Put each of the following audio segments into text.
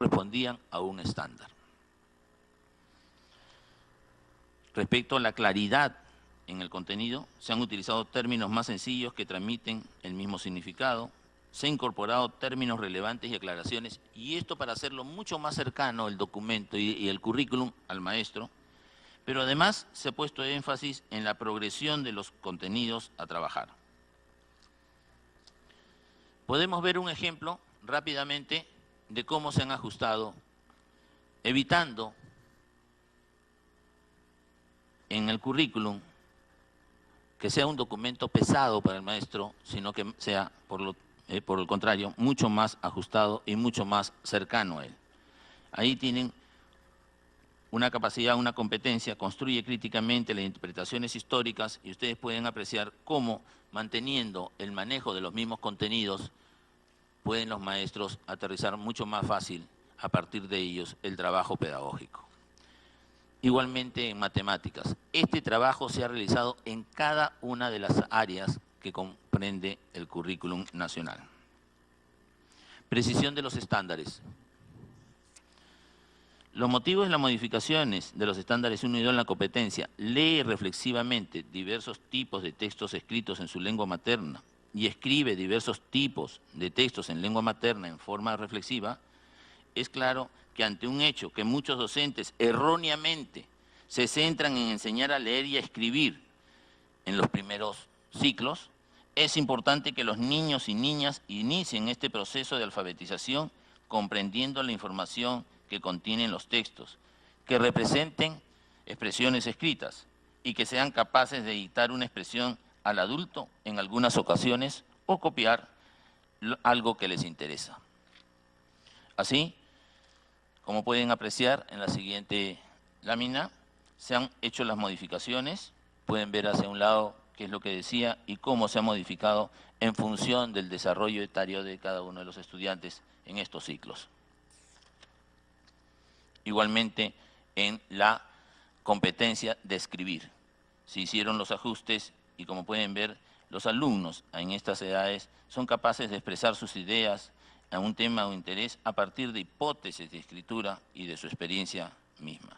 respondían a un estándar. Respecto a la claridad en el contenido, se han utilizado términos más sencillos que transmiten el mismo significado, se han incorporado términos relevantes y aclaraciones, y esto para hacerlo mucho más cercano el documento y el currículum al maestro, pero además se ha puesto énfasis en la progresión de los contenidos a trabajar. Podemos ver un ejemplo rápidamente de cómo se han ajustado, evitando en el currículum que sea un documento pesado para el maestro, sino que sea, por el contrario, mucho más ajustado y mucho más cercano a él. Ahí tienen una capacidad, una competencia, construye críticamente las interpretaciones históricas y ustedes pueden apreciar cómo, manteniendo el manejo de los mismos contenidos, pueden los maestros aterrizar mucho más fácil a partir de ellos el trabajo pedagógico. Igualmente en matemáticas, este trabajo se ha realizado en cada una de las áreas que comprende el currículum nacional. Precisión de los estándares. Los motivos de las modificaciones de los estándares 1 y 2 en la competencia: lee reflexivamente diversos tipos de textos escritos en su lengua materna y escribe diversos tipos de textos en lengua materna en forma reflexiva. Es claro que ante un hecho que muchos docentes erróneamente se centran en enseñar a leer y a escribir en los primeros ciclos, es importante que los niños y niñas inicien este proceso de alfabetización comprendiendo la información que contienen los textos, que representen expresiones escritas y que sean capaces de dictar una expresión al adulto en algunas ocasiones o copiar algo que les interesa. Así, como pueden apreciar en la siguiente lámina, se han hecho las modificaciones, pueden ver hacia un lado qué es lo que decía y cómo se ha modificado en función del desarrollo etario de cada uno de los estudiantes en estos ciclos. Igualmente en la competencia de escribir. Se hicieron los ajustes y, como pueden ver, los alumnos en estas edades son capaces de expresar sus ideas a un tema o interés a partir de hipótesis de escritura y de su experiencia misma.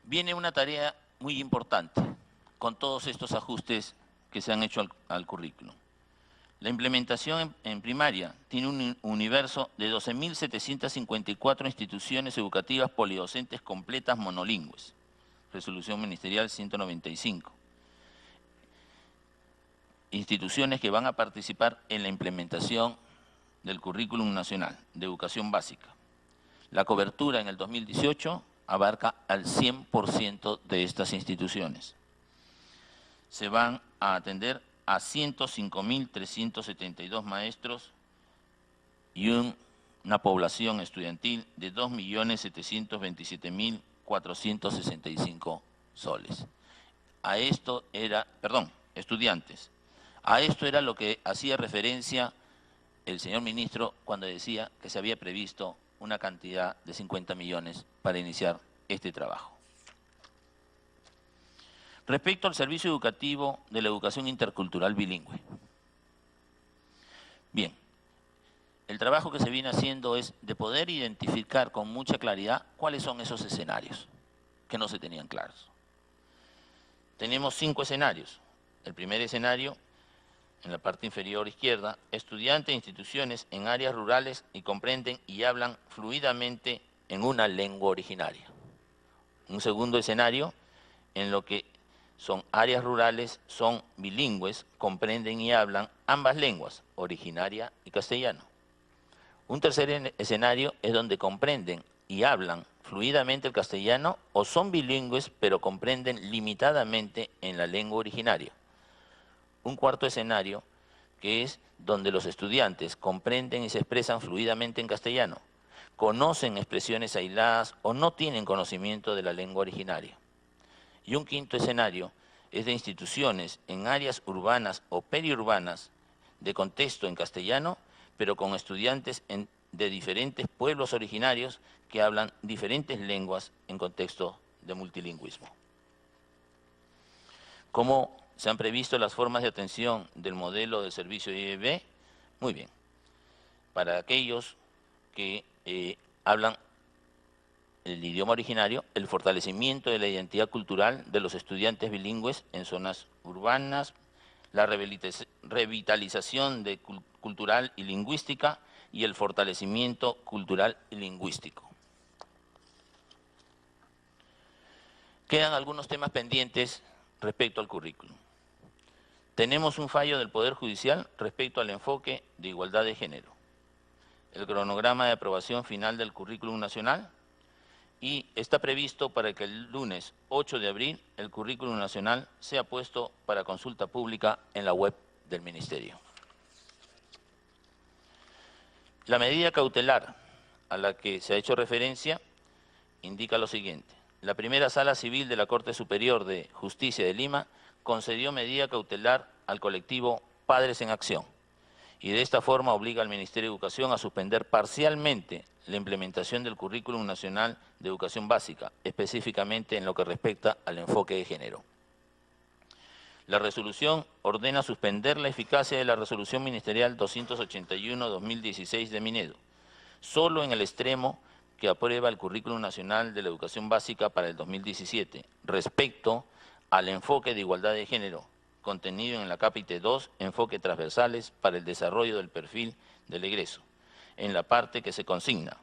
Viene una tarea muy importante con todos estos ajustes que se han hecho al currículum. La implementación en primaria tiene un universo de 12.754 instituciones educativas polidocentes completas monolingües. Resolución Ministerial 195. Instituciones que van a participar en la implementación del currículum nacional de educación básica. La cobertura en el 2018 abarca al 100% de estas instituciones. Se van a atender a 105.372 maestros y una población estudiantil de 2.727.465 soles. Estudiantes. A esto era lo que hacía referencia el señor ministro cuando decía que se había previsto una cantidad de 50 millones para iniciar este trabajo. Respecto al servicio educativo de la educación intercultural bilingüe. Bien, el trabajo que se viene haciendo es de poder identificar con mucha claridad cuáles son esos escenarios que no se tenían claros. Tenemos 5 escenarios. El primer escenario, en la parte inferior izquierda, estudiantes e instituciones en áreas rurales y comprenden y hablan fluidamente en una lengua originaria. Un segundo escenario, en lo que son áreas rurales, son bilingües, comprenden y hablan ambas lenguas, originaria y castellano. Un tercer escenario es donde comprenden y hablan fluidamente el castellano o son bilingües pero comprenden limitadamente en la lengua originaria. Un cuarto escenario que es donde los estudiantes comprenden y se expresan fluidamente en castellano, conocen expresiones aisladas o no tienen conocimiento de la lengua originaria. Y un quinto escenario es de instituciones en áreas urbanas o periurbanas de contexto en castellano, pero con estudiantes de diferentes pueblos originarios que hablan diferentes lenguas en contexto de multilingüismo. ¿Cómo se han previsto las formas de atención del modelo de servicio IEB? Muy bien. para aquellos que hablan el idioma originario, el fortalecimiento de la identidad cultural de los estudiantes bilingües en zonas urbanas, la revitalización cultural y lingüística y el fortalecimiento cultural y lingüístico. Quedan algunos temas pendientes respecto al currículum. Tenemos un fallo del Poder Judicial respecto al enfoque de igualdad de género, el cronograma de aprobación final del currículum nacional, y está previsto para que el lunes 8 de abril el currículum nacional sea puesto para consulta pública en la web del Ministerio. La medida cautelar a la que se ha hecho referencia indica lo siguiente. La primera Sala Civil de la Corte Superior de Justicia de Lima concedió medida cautelar al colectivo Padres en Acción y de esta forma obliga al Ministerio de Educación a suspender parcialmente la implementación del Currículum Nacional de Educación Básica, específicamente en lo que respecta al enfoque de género. La resolución ordena suspender la eficacia de la Resolución Ministerial 281-2016 de Minedo, solo en el extremo que aprueba el Currículum Nacional de la Educación Básica para el 2017, respecto al enfoque de igualdad de género, contenido en la capítulo 2, enfoque transversales para el desarrollo del perfil del egreso, en la parte que se consigna.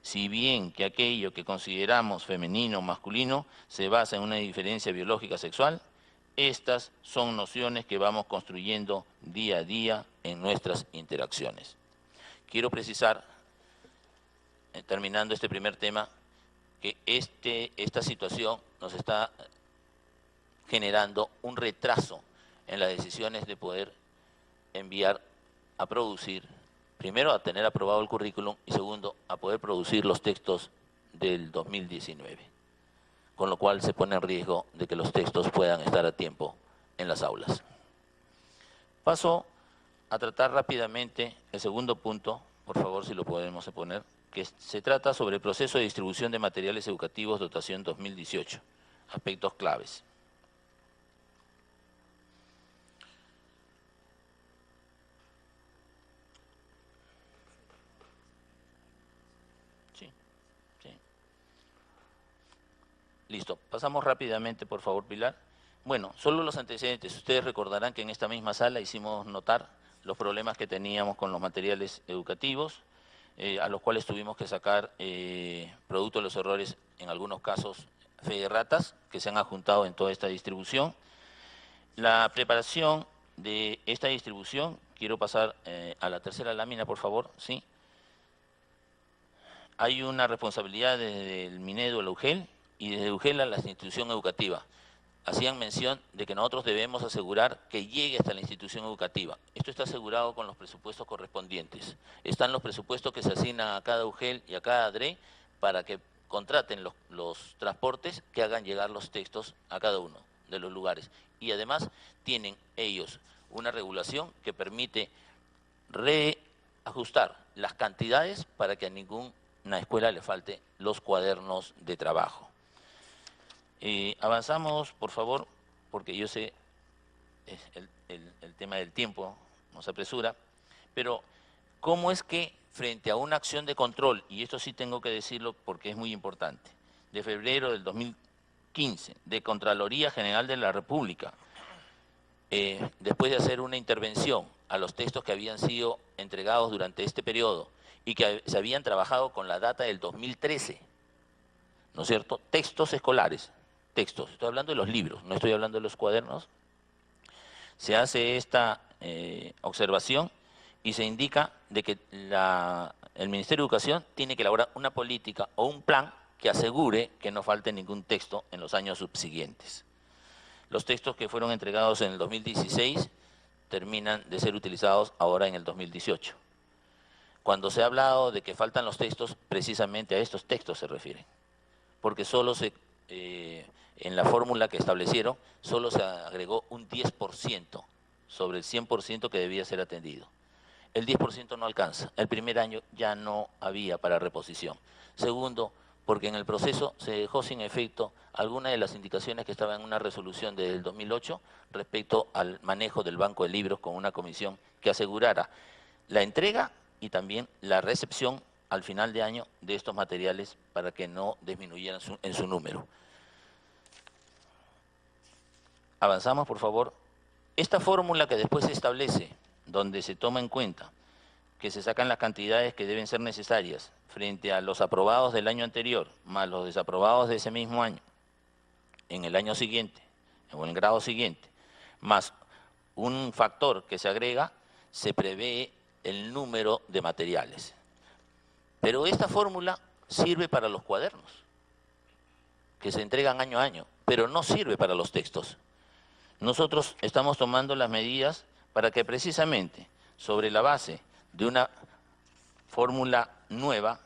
Si bien que aquello que consideramos femenino o masculino se basa en una diferencia biológica sexual, estas son nociones que vamos construyendo día a día en nuestras interacciones. Quiero precisar, terminando este primer tema, que esta situación nos está generando un retraso en las decisiones de poder enviar a producir, primero a tener aprobado el currículum y segundo a poder producir los textos del 2019, con lo cual se pone en riesgo de que los textos puedan estar a tiempo en las aulas. Paso a tratar rápidamente el segundo punto, por favor si lo podemos poner, que se trata sobre el proceso de distribución de materiales educativos dotación 2018, aspectos claves. Listo, pasamos rápidamente, por favor, Pilar. Bueno, solo los antecedentes. Ustedes recordarán que en esta misma sala hicimos notar los problemas que teníamos con los materiales educativos, a los cuales tuvimos que sacar, producto de los errores, en algunos casos, fe de ratas, que se han adjuntado en toda esta distribución. La preparación de esta distribución, quiero pasar a la tercera lámina, por favor, ¿sí? Hay una responsabilidad desde el Minedo, el UGEL, y desde UGEL a la institución educativa. Hacían mención de que nosotros debemos asegurar que llegue hasta la institución educativa. Esto está asegurado con los presupuestos correspondientes. Están los presupuestos que se asignan a cada UGEL y a cada DRE para que contraten los transportes que hagan llegar los textos a cada uno de los lugares. Y además tienen ellos una regulación que permite reajustar las cantidades para que a ninguna escuela le falte los cuadernos de trabajo. Avanzamos, por favor, porque yo sé el tema del tiempo nos apresura, pero ¿cómo es que frente a una acción de control, y esto sí tengo que decirlo porque es muy importante, de febrero del 2015, de Contraloría General de la República, después de hacer una intervención a los textos que habían sido entregados durante este periodo y que se habían trabajado con la data del 2013, ¿no es cierto? Textos escolares. Textos, estoy hablando de los libros, no estoy hablando de los cuadernos. Se hace esta observación y se indica de que el Ministerio de Educación tiene que elaborar una política o un plan que asegure que no falte ningún texto en los años subsiguientes. Los textos que fueron entregados en el 2016 terminan de ser utilizados ahora en el 2018. Cuando se ha hablado de que faltan los textos, precisamente a estos textos se refieren, porque solo en la fórmula que establecieron, solo se agregó un 10% sobre el 100% que debía ser atendido. El 10% no alcanza. El primer año ya no había para reposición. Segundo, porque en el proceso se dejó sin efecto alguna de las indicaciones que estaban en una resolución del 2008 respecto al manejo del banco de libros con una comisión que asegurara la entrega y también la recepción al final de año de estos materiales para que no disminuyeran en su número. Avanzamos, por favor. Esta fórmula que después se establece, donde se toma en cuenta que se sacan las cantidades que deben ser necesarias frente a los aprobados del año anterior, más los desaprobados de ese mismo año, en el año siguiente, o en el grado siguiente, más un factor que se agrega, se prevé el número de materiales. Pero esta fórmula sirve para los cuadernos, que se entregan año a año, pero no sirve para los textos. Nosotros estamos tomando las medidas para que precisamente sobre la base de una fórmula nueva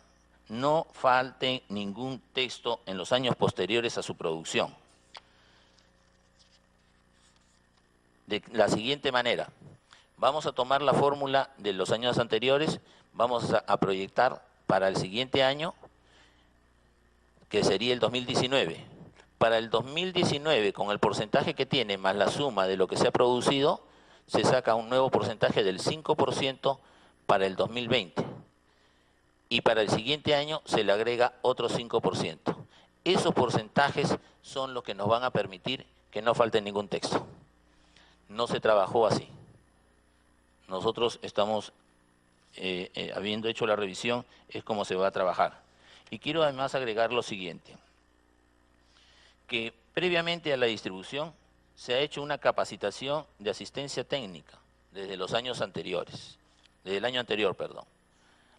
no falte ningún texto en los años posteriores a su producción. De la siguiente manera, vamos a tomar la fórmula de los años anteriores, vamos a proyectar para el siguiente año, que sería el 2019. Para el 2019, con el porcentaje que tiene más la suma de lo que se ha producido, se saca un nuevo porcentaje del 5% para el 2020. Y para el siguiente año se le agrega otro 5%. Esos porcentajes son los que nos van a permitir que no falte ningún texto. No se trabajó así. Nosotros estamos, habiendo hecho la revisión, es como se va a trabajar. Y quiero además agregar lo siguiente, que previamente a la distribución se ha hecho una capacitación de asistencia técnica desde los años anteriores, desde el año anterior, perdón,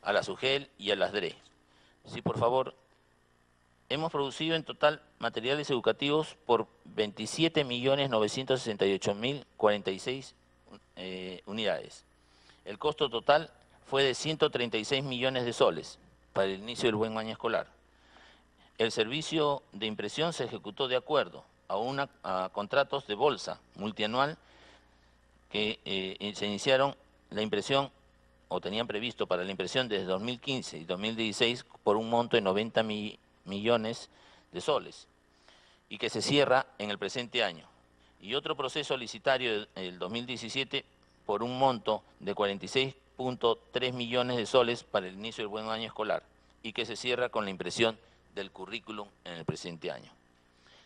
a la SUGEL y a las DRE. Sí, por favor, hemos producido en total materiales educativos por 27.968.046 unidades. El costo total fue de 136 millones de soles para el inicio del buen año escolar. El servicio de impresión se ejecutó de acuerdo a contratos de bolsa multianual que se iniciaron la impresión o tenían previsto para la impresión desde 2015 y 2016 por un monto de 90 millones de soles y que se cierra en el presente año. Y otro proceso licitario del 2017 por un monto de 46.3 millones de soles para el inicio del buen año escolar y que se cierra con la impresión del currículum en el presente año.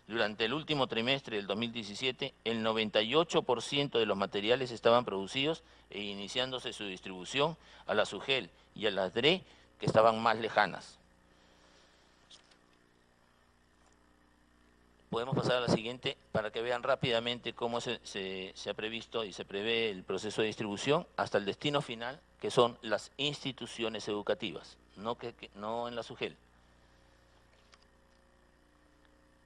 Durante el último trimestre del 2017, el 98% de los materiales estaban producidos e iniciándose su distribución a la SUGEL y a las DRE que estaban más lejanas. Podemos pasar a la siguiente para que vean rápidamente cómo se ha previsto y se prevé el proceso de distribución hasta el destino final, que son las instituciones educativas, no en la SUGEL.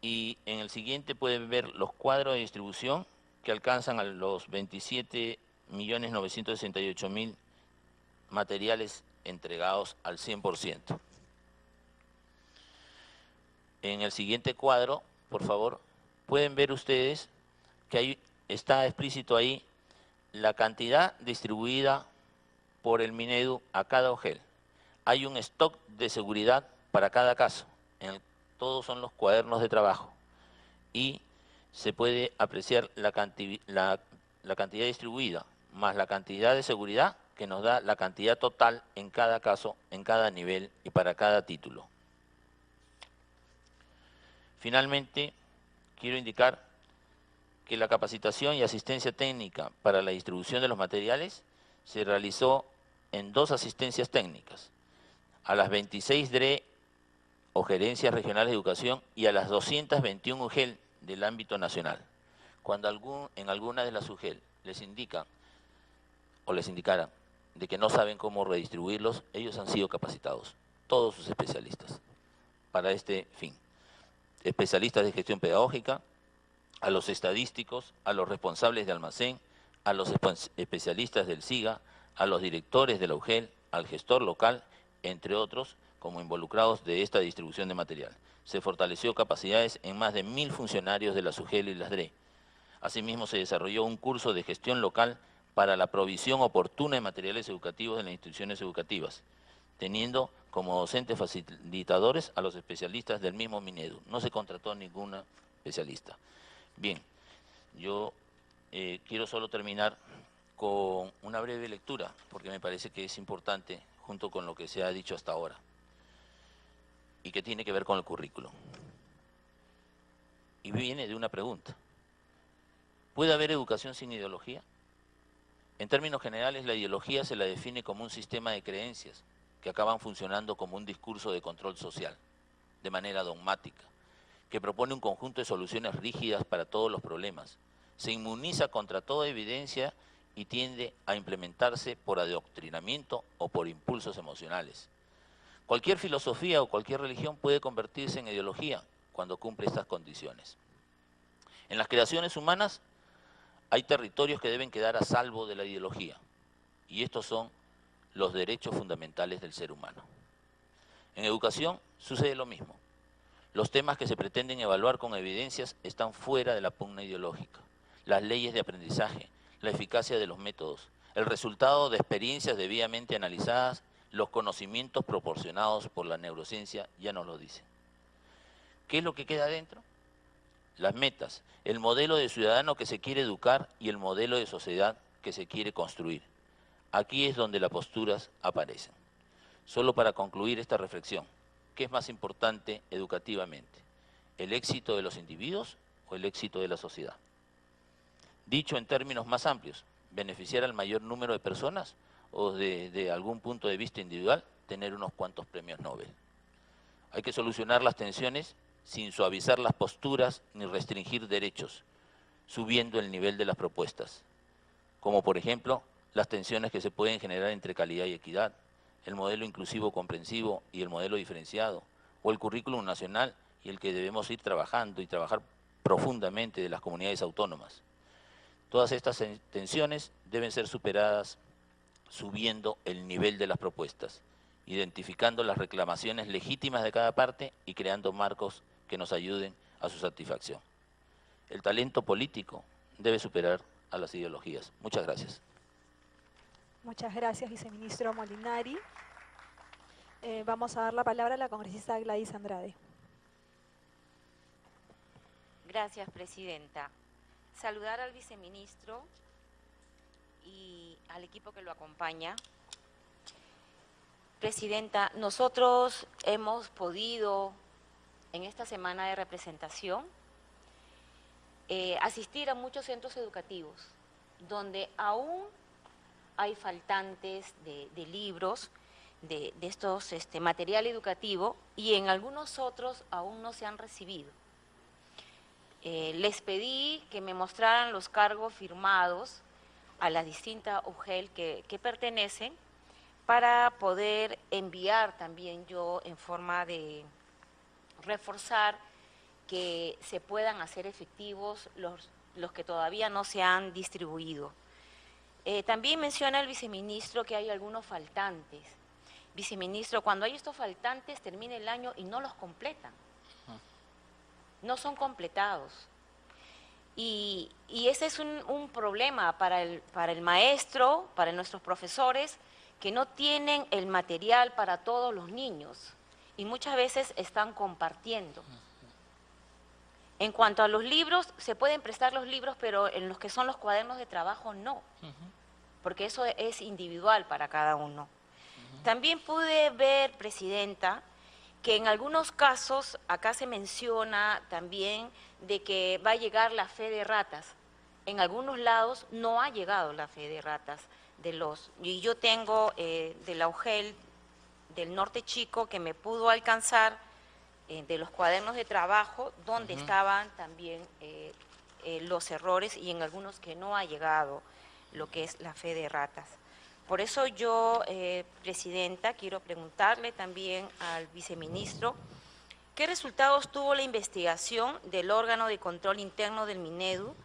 Y en el siguiente pueden ver los cuadros de distribución que alcanzan a los 27.968.000 materiales entregados al 100%. En el siguiente cuadro, por favor, pueden ver ustedes que está explícito ahí la cantidad distribuida por el Minedu a cada OGEL. Hay un stock de seguridad para cada caso. Todos son los cuadernos de trabajo y se puede apreciar la cantidad distribuida más la cantidad de seguridad que nos da la cantidad total en cada caso, en cada nivel y para cada título. Finalmente, quiero indicar que la capacitación y asistencia técnica para la distribución de los materiales se realizó en 2 asistencias técnicas, a las 26 DRE o Gerencias Regionales de Educación y a las 221 UGEL del ámbito nacional. Cuando en alguna de las UGEL les indican o les indicaran de que no saben cómo redistribuirlos, ellos han sido capacitados, todos sus especialistas, para este fin. Especialistas de gestión pedagógica, a los estadísticos, a los responsables de almacén, a los especialistas del SIGA, a los directores de la UGEL, al gestor local, entre otros, como involucrados de esta distribución de material. Se fortaleció capacidades en más de 1.000 funcionarios de la SUGEL y las DRE. Asimismo, se desarrolló un curso de gestión local para la provisión oportuna de materiales educativos en las instituciones educativas, teniendo como docentes facilitadores a los especialistas del mismo Minedu. No se contrató a ninguna especialista. Bien, yo quiero solo terminar con una breve lectura, porque me parece que es importante junto con lo que se ha dicho hasta ahora, y que tiene que ver con el currículum. Y viene de una pregunta. ¿Puede haber educación sin ideología? En términos generales, la ideología se la define como un sistema de creencias que acaban funcionando como un discurso de control social, de manera dogmática, que propone un conjunto de soluciones rígidas para todos los problemas, se inmuniza contra toda evidencia y tiende a implementarse por adoctrinamiento o por impulsos emocionales. Cualquier filosofía o cualquier religión puede convertirse en ideología cuando cumple estas condiciones. En las creaciones humanas hay territorios que deben quedar a salvo de la ideología, y estos son los derechos fundamentales del ser humano. En educación sucede lo mismo. Los temas que se pretenden evaluar con evidencias están fuera de la pugna ideológica. Las leyes de aprendizaje, la eficacia de los métodos, el resultado de experiencias debidamente analizadas, los conocimientos proporcionados por la neurociencia ya nos lo dicen. ¿Qué es lo que queda adentro? Las metas, el modelo de ciudadano que se quiere educar y el modelo de sociedad que se quiere construir. Aquí es donde las posturas aparecen. Solo para concluir esta reflexión, ¿qué es más importante educativamente? ¿El éxito de los individuos o el éxito de la sociedad? Dicho en términos más amplios, ¿beneficiar al mayor número de personas o desde algún punto de vista individual tener unos cuantos premios Nobel? Hay que solucionar las tensiones sin suavizar las posturas ni restringir derechos, subiendo el nivel de las propuestas, como por ejemplo las tensiones que se pueden generar entre calidad y equidad, el modelo inclusivo comprensivo y el modelo diferenciado, o el currículum nacional y el que debemos ir trabajando y trabajar profundamente de las comunidades autónomas. Todas estas tensiones deben ser superadas subiendo el nivel de las propuestas, identificando las reclamaciones legítimas de cada parte y creando marcos que nos ayuden a su satisfacción. El talento político debe superar a las ideologías. Muchas gracias. Muchas gracias, viceministro Molinari. Vamos a dar la palabra a la congresista Gladys Andrade. Gracias, presidenta. Saludar al viceministro y al equipo que lo acompaña. Presidenta, nosotros hemos podido, en esta semana de representación, asistir a muchos centros educativos, donde aún hay faltantes de libros, de estos material educativo, y en algunos otros aún no se han recibido. Les pedí que me mostraran los cargos firmados a las distintas UGEL que pertenecen, para poder enviar también yo en forma de reforzar que se puedan hacer efectivos los que todavía no se han distribuido. También menciona el viceministro que hay algunos faltantes. Viceministro, cuando hay estos faltantes termina el año y no los completan. No son completados. Y ese es un problema para el maestro, para nuestros profesores, que no tienen el material para todos los niños y muchas veces están compartiendo. En cuanto a los libros, se pueden prestar los libros, pero en los que son los cuadernos de trabajo no, porque eso es individual para cada uno. También pude ver, presidenta, que en algunos casos, acá se menciona también de que va a llegar la fe de ratas. En algunos lados no ha llegado la fe de ratas. Y yo tengo de la UGEL del Norte Chico que me pudo alcanzar de los cuadernos de trabajo, donde estaban también los errores y en algunos que no ha llegado lo que es la fe de ratas. Por eso yo, presidenta, quiero preguntarle también al viceministro, ¿qué resultados tuvo la investigación del órgano de control interno del Minedu?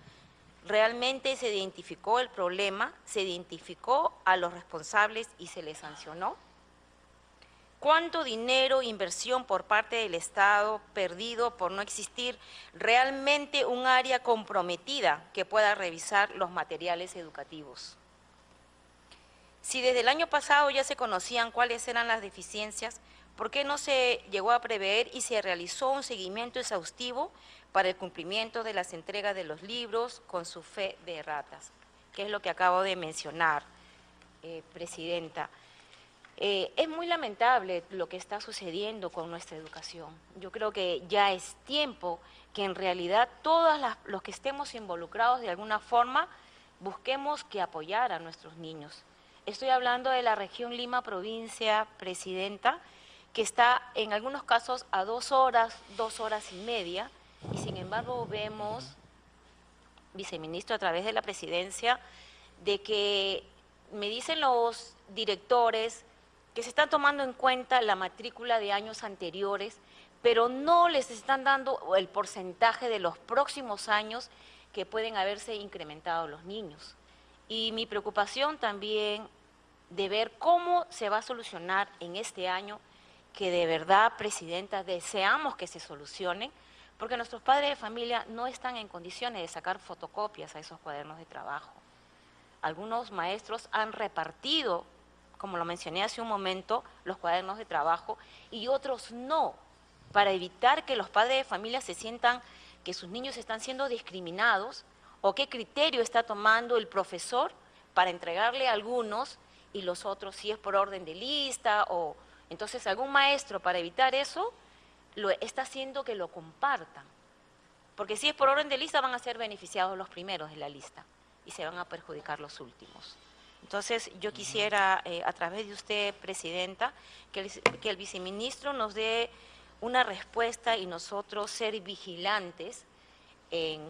¿Realmente se identificó el problema, se identificó a los responsables y se les sancionó? ¿Cuánto dinero, inversión por parte del Estado perdido por no existir realmente un área comprometida que pueda revisar los materiales educativos? Si desde el año pasado ya se conocían cuáles eran las deficiencias, ¿por qué no se llegó a prever y se realizó un seguimiento exhaustivo para el cumplimiento de las entregas de los libros con su fe de ratas? Que es lo que acabo de mencionar, presidenta. Es muy lamentable lo que está sucediendo con nuestra educación. Yo creo que ya es tiempo que en realidad todos los que estemos involucrados de alguna forma busquemos que apoyar a nuestros niños. Estoy hablando de la región Lima, provincia, Presidenta, que está en algunos casos a 2 horas, 2 horas y media, y sin embargo vemos, viceministro, a través de la presidencia, de que me dicen los directores que se están tomando en cuenta la matrícula de años anteriores, pero no les están dando el porcentaje de los próximos años que pueden haberse incrementado los niños. Y mi preocupación también de ver cómo se va a solucionar en este año, que de verdad, Presidenta, deseamos que se solucione, porque nuestros padres de familia no están en condiciones de sacar fotocopias a esos cuadernos de trabajo. Algunos maestros han repartido, como lo mencioné hace un momento, los cuadernos de trabajo y otros no, para evitar que los padres de familia se sientan que sus niños están siendo discriminados o qué criterio está tomando el profesor para entregarle a algunos y los otros si es por orden de lista o... Entonces algún maestro para evitar eso lo está haciendo que lo compartan, porque si es por orden de lista van a ser beneficiados los primeros de la lista y se van a perjudicar los últimos. Entonces, yo quisiera, a través de usted, Presidenta, que el viceministro nos dé una respuesta y nosotros ser vigilantes en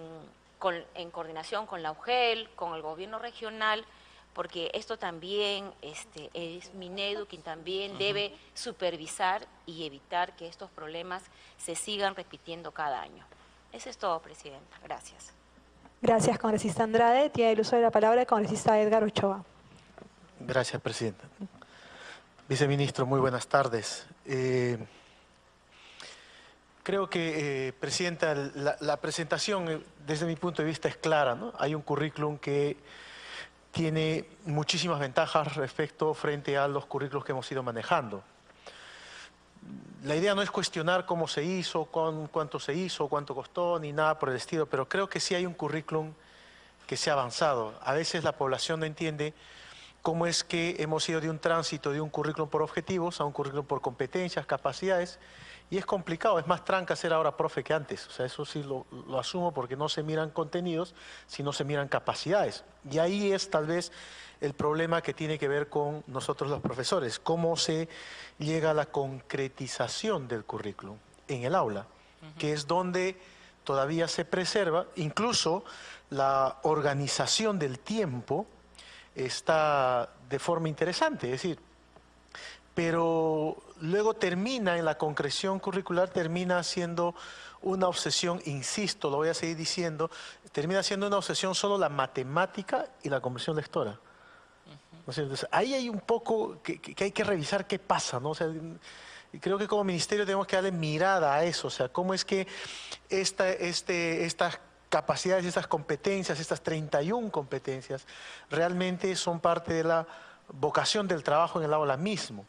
coordinación con la UGEL, con el gobierno regional, porque esto también es Minedu quien también debe supervisar y evitar que estos problemas se sigan repitiendo cada año. Eso es todo, Presidenta. Gracias. Gracias, congresista Andrade. Tiene el uso de la palabra el congresista Edgar Ochoa. Gracias, Presidenta. Viceministro, muy buenas tardes. Creo que, Presidenta, la presentación desde mi punto de vista es clara, ¿no? Hay un currículum que tiene muchísimas ventajas frente a los currículos que hemos ido manejando. La idea no es cuestionar cómo se hizo, cuánto se hizo, cuánto costó, ni nada por el estilo, pero creo que sí hay un currículum que se ha avanzado. A veces la población no entiende cómo es que hemos ido de un tránsito de un currículum por objetivos a un currículum por competencias, capacidades, y es complicado, es más tranca ser ahora profe que antes. O sea, eso sí lo asumo porque no se miran contenidos, sino se miran capacidades. Y ahí es tal vez el problema que tiene que ver con nosotros los profesores, cómo se llega a la concretización del currículum en el aula, que es donde todavía se preserva, incluso la organización del tiempo está de forma interesante, es decir, pero luego termina en la concreción curricular, termina siendo una obsesión, insisto, lo voy a seguir diciendo, termina siendo una obsesión solo la matemática y la comprensión lectora. O sea, entonces, ahí hay un poco que hay que revisar qué pasa, ¿no? O sea, creo que como ministerio tenemos que darle mirada a eso, o sea, cómo es que estas capacidades, estas competencias, estas 31 competencias, realmente son parte de la vocación del trabajo en el aula mismo.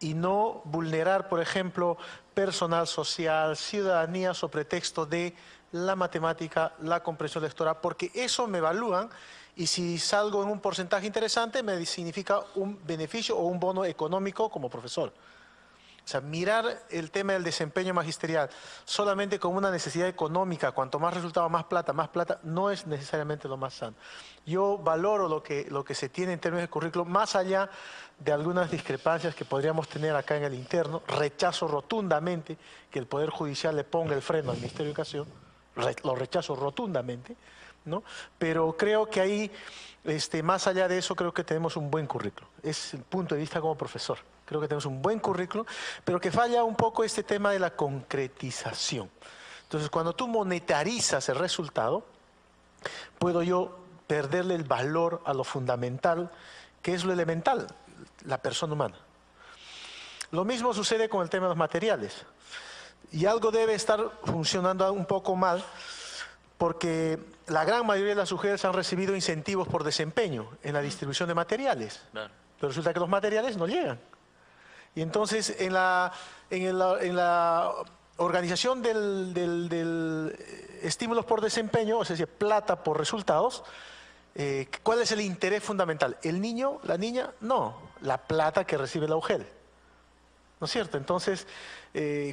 Y no vulnerar, por ejemplo, personal social, ciudadanía, sobre pretexto de la matemática, la comprensión lectora, porque eso me evalúan y si salgo en un porcentaje interesante me significa un beneficio o un bono económico como profesor. O sea, mirar el tema del desempeño magisterial solamente como una necesidad económica, cuanto más resultado, más plata, no es necesariamente lo más sano. Yo valoro lo que se tiene en términos de currículum, más allá de algunas discrepancias que podríamos tener acá en el interno. Rechazo rotundamente que el Poder Judicial le ponga el freno al Ministerio de Educación, lo rechazo rotundamente, ¿no? Pero creo que ahí, más allá de eso, creo que tenemos un buen currículum. Es el punto de vista como profesor. Creo que tenemos un buen currículum, pero que falla un poco este tema de la concretización. Entonces, cuando tú monetarizas el resultado, puedo yo perderle el valor a lo fundamental, que es lo elemental, la persona humana. Lo mismo sucede con el tema de los materiales. Y algo debe estar funcionando un poco mal, porque la gran mayoría de las UGELs han recibido incentivos por desempeño en la distribución de materiales. Claro. Pero resulta que los materiales no llegan. Y entonces en la organización del estímulos por desempeño, o sea, plata por resultados, ¿Cuál es el interés fundamental? ¿El niño, la niña? No, la plata que recibe la UGEL. ¿No es cierto? Entonces,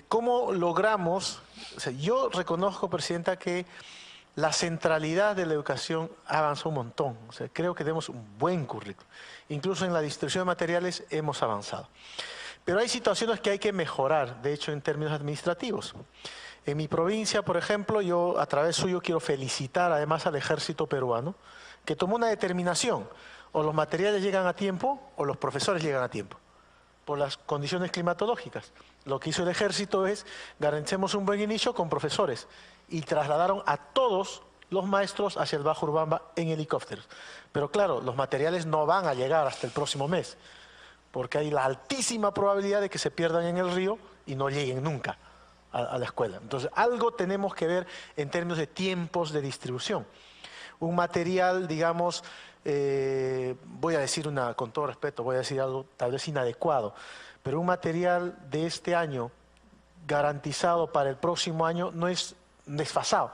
¿cómo logramos? O sea, yo reconozco, Presidenta, que la centralidad de la educación avanzó un montón. O sea, creo que tenemos un buen currículo. Incluso en la distribución de materiales hemos avanzado. Pero hay situaciones que hay que mejorar, de hecho, en términos administrativos. En mi provincia, por ejemplo, yo a través suyo quiero felicitar además al ejército peruano, que tomó una determinación. O los materiales llegan a tiempo o los profesores llegan a tiempo, por las condiciones climatológicas. Lo que hizo el ejército es garanticemos un buen inicio con profesores y trasladaron a todos los maestros hacia el Bajo Urubamba en helicópteros. Pero claro, los materiales no van a llegar hasta el próximo mes, porque hay la altísima probabilidad de que se pierdan en el río y no lleguen nunca a la escuela. Entonces, algo tenemos que ver en términos de tiempos de distribución. Un material, digamos, voy a decir con todo respeto, voy a decir algo tal vez inadecuado, pero un material de este año garantizado para el próximo año no es desfasado.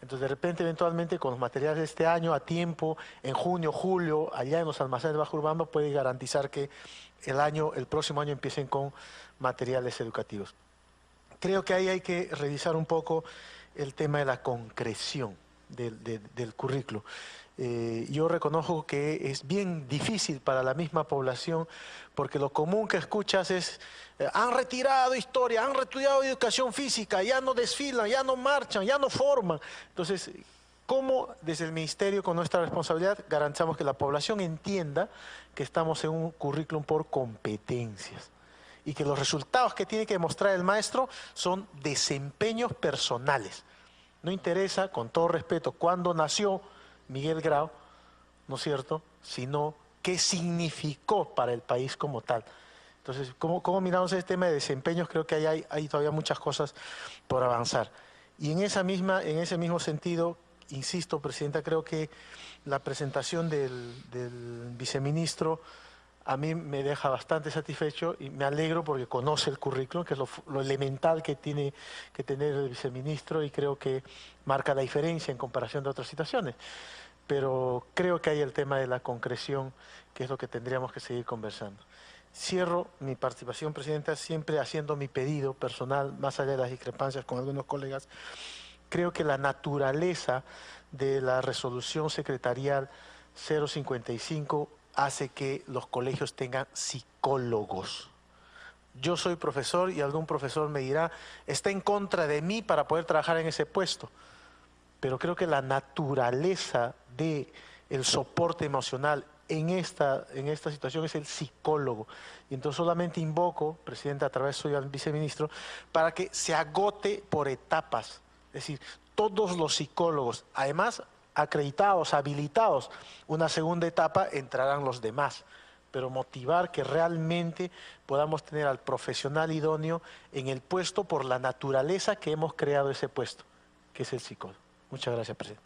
Entonces, de repente, eventualmente, con los materiales de este año, a tiempo, en junio, julio, allá en los almacenes de Bajo Urubamba, puede garantizar que el próximo año empiecen con materiales educativos. Creo que ahí hay que revisar un poco el tema de la concreción del currículo. Yo reconozco que es bien difícil para la misma población, porque lo común que escuchas es, han retirado historia, han retirado educación física, ya no desfilan, ya no marchan, ya no forman. Entonces, ¿cómo desde el Ministerio, con nuestra responsabilidad, garantizamos que la población entienda que estamos en un currículum por competencias? Y que los resultados que tiene que demostrar el maestro son desempeños personales. No interesa, con todo respeto, cuándo nació Miguel Grau, ¿no es cierto?, sino qué significó para el país como tal. Entonces, ¿cómo miramos el tema de desempeños? Creo que hay todavía muchas cosas por avanzar. Y en ese mismo sentido, insisto, Presidenta, creo que la presentación del viceministro a mí me deja bastante satisfecho y me alegro porque conoce el currículum, que es lo elemental que tiene que tener el viceministro, y creo que marca la diferencia en comparación de otras situaciones. Pero creo que hay el tema de la concreción, que es lo que tendríamos que seguir conversando. Cierro mi participación, Presidenta, siempre haciendo mi pedido personal, más allá de las discrepancias con algunos colegas. Creo que la naturaleza de la resolución secretarial 055 hace que los colegios tengan psicólogos. Yo soy profesor y algún profesor me dirá, está en contra de mí para poder trabajar en ese puesto. Pero creo que la naturaleza del soporte emocional en esta situación es el psicólogo. Y entonces solamente invoco, Presidenta, a través suyo al viceministro, para que se agote por etapas. Es decir, todos los psicólogos, además acreditados, habilitados, una segunda etapa entrarán los demás, pero motivar que realmente podamos tener al profesional idóneo en el puesto por la naturaleza que hemos creado ese puesto, que es el psicólogo. Muchas gracias, Presidente.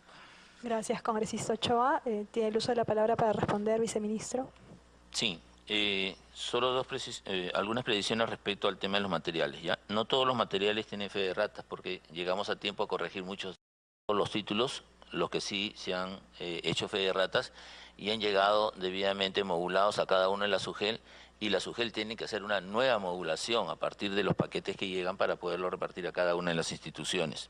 Gracias, congresista Ochoa. Tiene el uso de la palabra para responder, viceministro. Sí, solo algunas precisiones respecto al tema de los materiales. ¿Ya? No todos los materiales tienen fe de ratas, porque llegamos a tiempo a corregir muchos de los títulos, los que sí se han hecho fe de ratas y han llegado debidamente modulados a cada uno de la SUGEL, y la SUGEL tiene que hacer una nueva modulación a partir de los paquetes que llegan para poderlo repartir a cada una de las instituciones.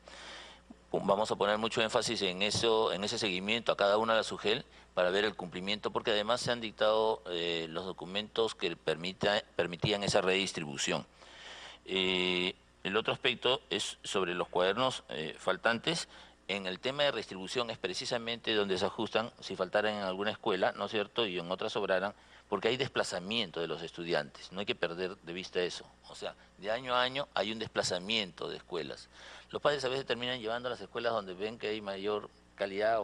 Vamos a poner mucho énfasis en ese seguimiento a cada una de las SUGEL para ver el cumplimiento, porque además se han dictado los documentos que permitían esa redistribución. El otro aspecto es sobre los cuadernos faltantes. En el tema de redistribución es precisamente donde se ajustan si faltaran en alguna escuela, ¿no es cierto?, y en otras sobraran, porque hay desplazamiento de los estudiantes, no hay que perder de vista eso. O sea, de año a año hay un desplazamiento de escuelas. Los padres a veces terminan llevando a las escuelas donde ven que hay mayor calidad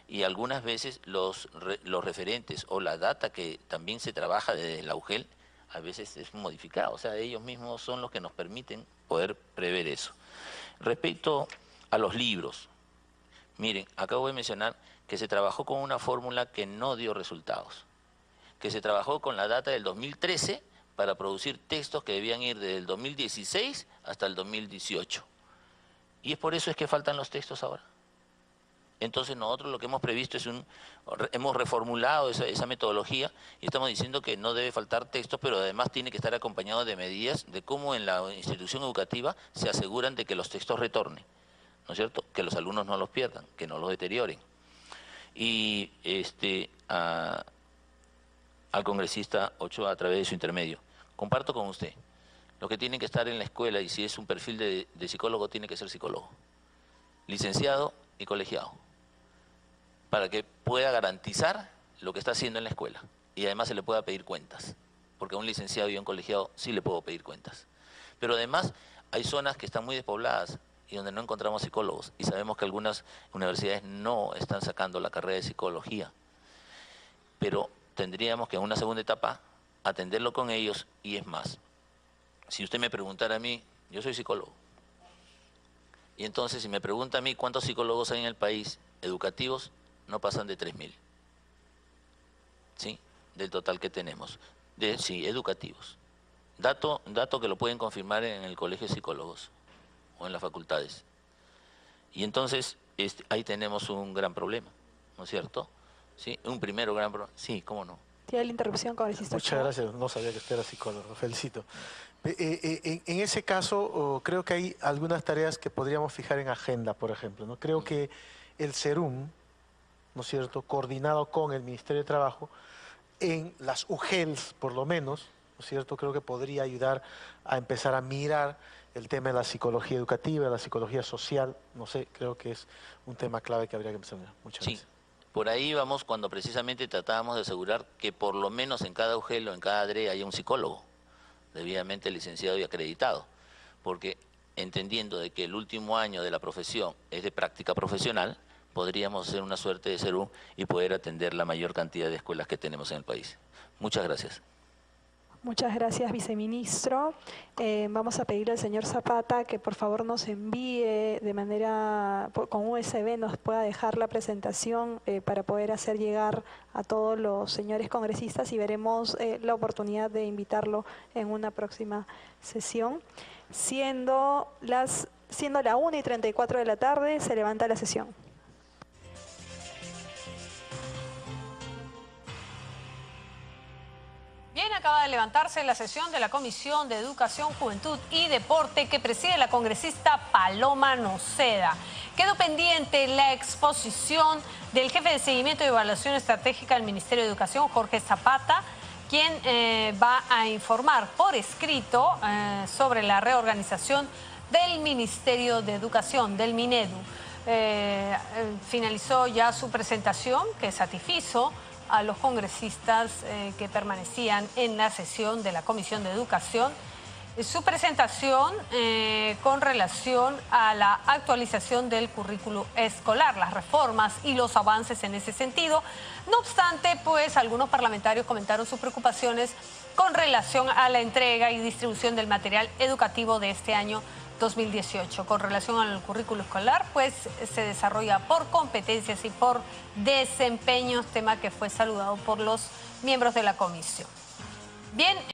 y algunas veces los referentes o la data que también se trabaja desde la UGEL a veces es modificada. O sea, ellos mismos son los que nos permiten poder prever eso. Respecto a los libros, miren, acabo de mencionar que se trabajó con una fórmula que no dio resultados, que se trabajó con la data del 2013 para producir textos que debían ir desde el 2016 hasta el 2018. Y es por eso es que faltan los textos ahora. Entonces nosotros lo que hemos previsto es hemos reformulado esa metodología y estamos diciendo que no debe faltar textos, pero además tiene que estar acompañado de medidas de cómo en la institución educativa se aseguran de que los textos retornen, ¿no es cierto? Que los alumnos no los pierdan, que no los deterioren. Y al congresista Ochoa, a través de su intermedio, comparto con usted, lo que tiene que estar en la escuela, y si es un perfil de psicólogo, tiene que ser psicólogo, licenciado y colegiado, para que pueda garantizar lo que está haciendo en la escuela y además se le pueda pedir cuentas, porque a un licenciado y a un colegiado sí le puedo pedir cuentas. Pero además hay zonas que están muy despobladas y donde no encontramos psicólogos, y sabemos que algunas universidades no están sacando la carrera de psicología, pero tendríamos que en una segunda etapa atenderlo con ellos. Y es más, si usted me preguntara a mí, yo soy psicólogo, y entonces si me pregunta a mí cuántos psicólogos hay en el país educativos, no pasan de 3.000, ¿sí? Del total que tenemos, sí, educativos. Dato que lo pueden confirmar en el Colegio de Psicólogos o en las facultades. Y entonces ahí tenemos un gran problema, ¿no es cierto? ¿Sí? Un primero gran problema. Sí, ¿cómo no? Tiene la interrupción, congresista. Muchas gracias, no sabía que usted era psicólogo, felicito. En ese caso, creo que hay algunas tareas que podríamos fijar en agenda, por ejemplo, ¿no? Creo que el SERUM, ¿no es cierto?, coordinado con el Ministerio de Trabajo, en las UGELs, por lo menos, ¿no es cierto?, creo que podría ayudar a empezar a mirar el tema de la psicología educativa, la psicología social, no sé, creo que es un tema clave que habría que empezar a mirar. Muchas gracias. Por ahí vamos cuando precisamente tratábamos de asegurar que por lo menos en cada UGEL o en cada ADRE haya un psicólogo, debidamente licenciado y acreditado, porque entendiendo de que el último año de la profesión es de práctica profesional, podríamos hacer una suerte de SERUM y poder atender la mayor cantidad de escuelas que tenemos en el país. Muchas gracias. Muchas gracias, viceministro. Vamos a pedirle al señor Zapata que por favor nos envíe de manera, con USB, nos pueda dejar la presentación para poder hacer llegar a todos los señores congresistas y veremos la oportunidad de invitarlo en una próxima sesión. Siendo la 1:34 de la tarde, se levanta la sesión. Bien, acaba de levantarse la sesión de la Comisión de Educación, Juventud y Deporte que preside la congresista Paloma Noceda. Quedó pendiente la exposición del jefe de seguimiento y evaluación estratégica del Ministerio de Educación, Jorge Zapata, quien va a informar por escrito sobre la reorganización del Ministerio de Educación, del Minedu. Finalizó ya su presentación, que satisfizo a los congresistas que permanecían en la sesión de la Comisión de Educación. Su presentación con relación a la actualización del currículo escolar, las reformas y los avances en ese sentido. No obstante, pues algunos parlamentarios comentaron sus preocupaciones con relación a la entrega y distribución del material educativo de este año 2018. Con relación al currículo escolar, pues se desarrolla por competencias y por desempeños, tema que fue saludado por los miembros de la comisión. Bien.